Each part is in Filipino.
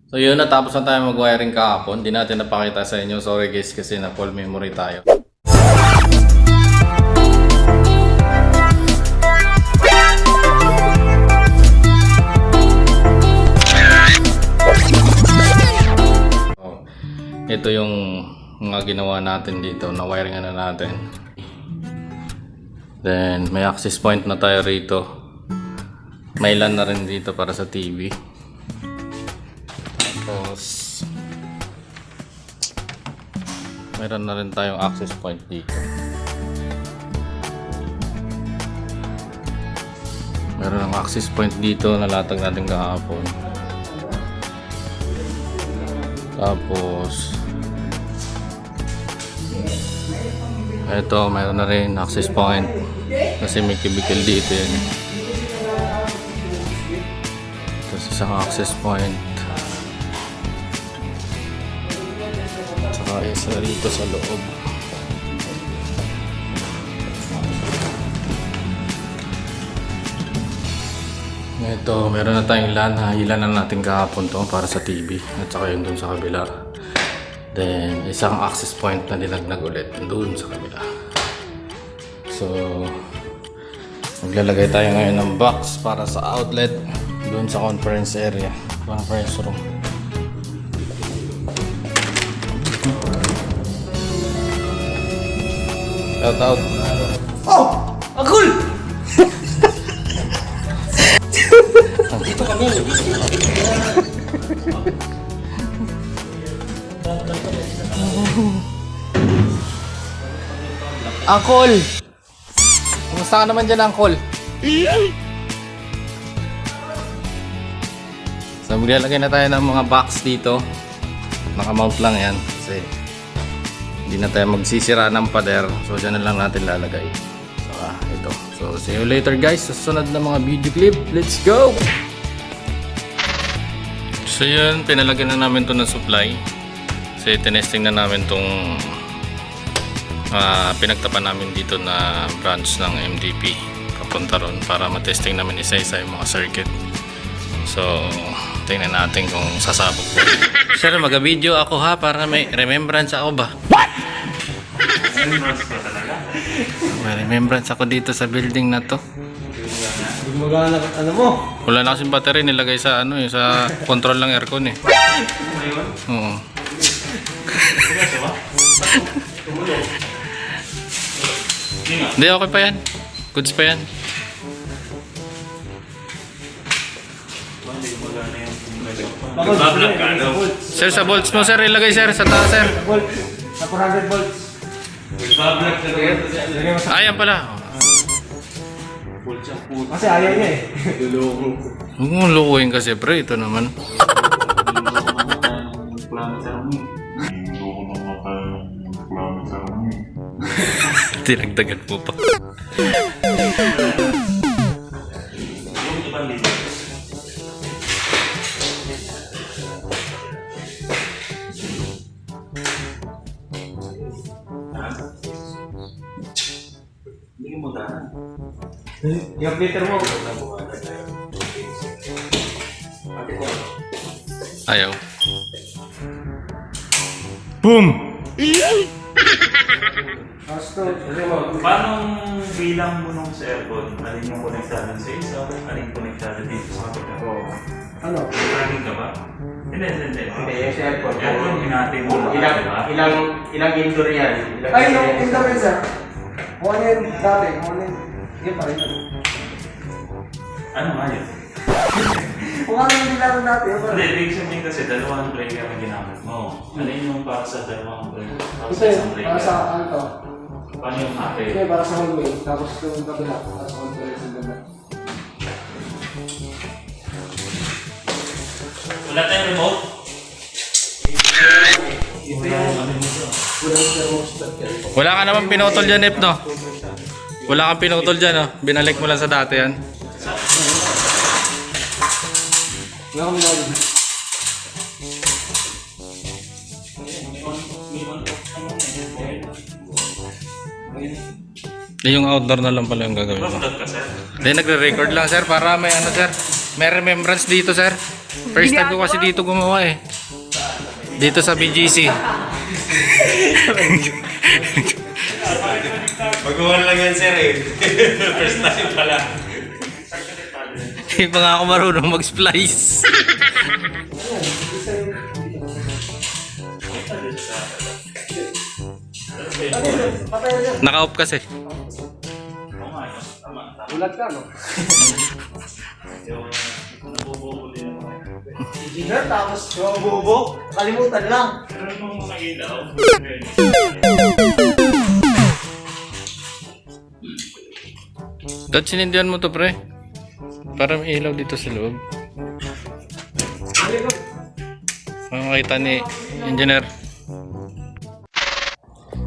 So yun, natapos na tayo mag-wiring kahapon. Di natin napakita sa inyo. Sorry guys kasi na full memory tayo. So, ito yung mga ginawa natin dito. Na-wiring na natin. Then may access point na tayo rito. May LAN na rin dito para sa TV. Tapos meron na rin tayong access point dito. Meron ng access point dito na latag natin kahapon. Tapos eto, meron na rin access point kasi may cubicle dito yan. Tapos isang access point, tsaka isa rito sa loob. Ito, meron na tayong LAN. Hilan na natin kahapon to para sa TV at saka yun dun sa kabila. Then isang access point na nilagnag ulit dun sa kabila. So maglalagay tayo ngayon ng box para sa outlet dun sa conference area, conference room. Shout out. Oh! Agul! Dito kami. Uncle! Kumusta ka naman dyan, Uncle? So maglalagay na tayo ng mga box dito. Nakamount lang yan kasi hindi na tayo magsisira ng pader. So dyan na lang natin lalagay. So ito. So see you later guys sa susunod na mga video clip. Let's go! So yun, pinalagyan na namin to ng supply. Kasi tinesting na namin tong pinagtapan namin dito na branch ng MDP papunta ron para matesting namin isa-isa yung mga circuit. So tingnan natin kung sasabog po. Sir, mag-video ako ha para may remembrance ako ba? What? May remembrance ako dito sa building na to. Gumagana ano mo? Wala na kasing battery, nilagay sa ano eh, sa control ng aircon eh. Oo. Hindi, okay pa yan. Goods pa yan. Sir, sa volts mo sir, ilagay sir, sa taas sir. Volts. Sa 400 volts. Ayan pala. Kasi ayaw niya eh. Huwag mong lukuhin kasi pre, ito naman. Tinagdagan mo pa. Yung filter mo. Ayaw. Boom! Paano bilang mo nung sa aircon? Alin yung konektado sa isa? Alin konektado dito sa kapit ako? Ano? Maraming ka ba? Hindi. Hindi, yung sa aircon. Aircon, hinati mo lahat, diba? Ilang indoor yan? Ay, yung indoor sir. Kung ano yun dati, kung ano yun. Yun pa rin. Ano nga yun? Kung ano yung nilaro dati, yun pa Hindi, rin. ibig sabihin kasi dalawang breaker ang ginamit mo. Alin yung para sa dalawang breaker? Para Ito sa yun, isang para breaker? sa ano to. Paano yung hati? Ito yun, para sa hallway. Tapos yung kabila, para sa conference yung ganda. Wala tayong remote? Ito yung walang thermostat yan. Wala ka naman pinutol dyan, Ep, no? Wala kang pinutol dyan, no? Binalik mo lang sa dati yan. Wala kami nalagay. Yung outdoor na lang pala yung gagawin mo. Bakit ka, sir? Hindi, nagre-record lang sir para may ano sir. May remembrance dito sir. First time ko kasi dito gumawa eh. Dito sa BGC. Magawa lang yan, sir eh. First time pala. Hindi pa nga ako marunong mag-splice. Naka-off kasi. Oo nga, tama. Ulat ka, no? Yung nabubuo din ako. Engineer, tapos bubo. Kalimutan lang. Pero nung mga ilaw, Dad, sinindihan mo to pre. Para may ilaw dito sa loob. Makakita ni engineer.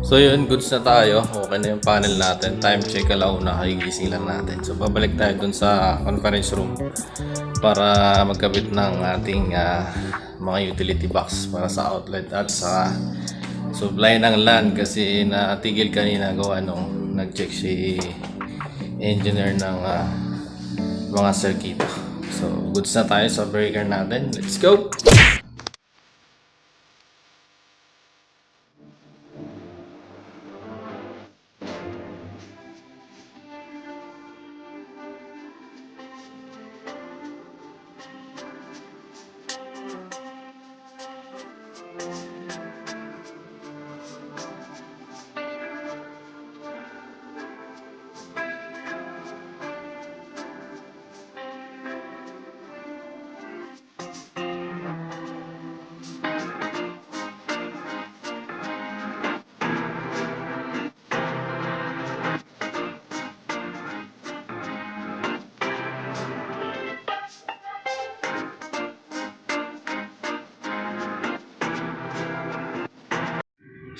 So yun, goods na tayo. Okay na yung panel natin. Time check alauna, kagigising lang natin. So babalik tayo dun sa conference room para magkabit ng ating mga utility box para sa outlet at sa supply ng LAN kasi natigil kanina gawa nung nag-check si engineer ng mga circuito. So goods na tayo sa breaker natin. Let's go!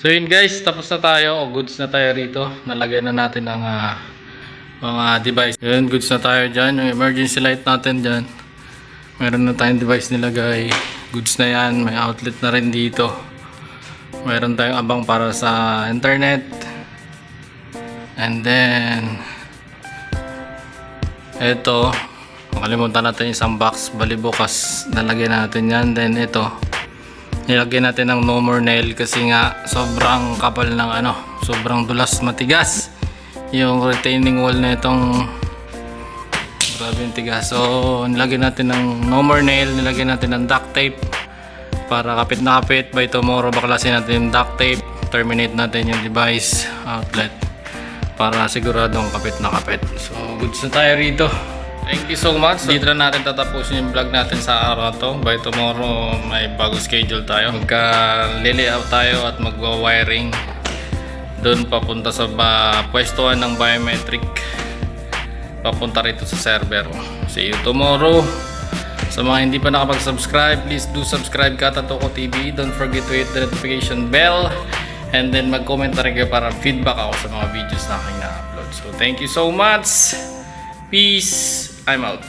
So yun guys, tapos na tayo. O goods na tayo rito. Nalagay na natin ang mga device. Yun, goods na tayo dyan. Yung emergency light natin dyan. Meron na tayong device nilagay. Goods na yan. May outlet na rin dito. Meron tayong abang para sa internet. And then eto, makalimutan natin isang box. Bali bukas nalagay natin yan. Then ito, nilagyan natin ng no more nail kasi nga sobrang kapal ng sobrang dulas, matigas yung retaining wall na itong, grabe yung tigas. So nilagyan natin ng no more nail, nilagyan natin ng duct tape para kapit na kapit. By tomorrow baklasin natin yung duct tape, terminate natin yung device outlet para siguradong kapit na kapit. So goods na tayo rito. Thank you so much. Dito na natin tatapusin yung vlog natin sa araw to. By tomorrow may bago schedule tayo. Magka-layout tayo at magwa-wiring doon papunta sa pwestuhan ng biometric. Papunta rito sa server. See you tomorrow. Sa mga hindi pa nakapag-subscribe, please do subscribe Katatoko TV. Don't forget to hit the notification bell. And then mag-comment na rin kayo para feedback ako sa mga videos na aking na-upload. So thank you so much. Peace. I'm out.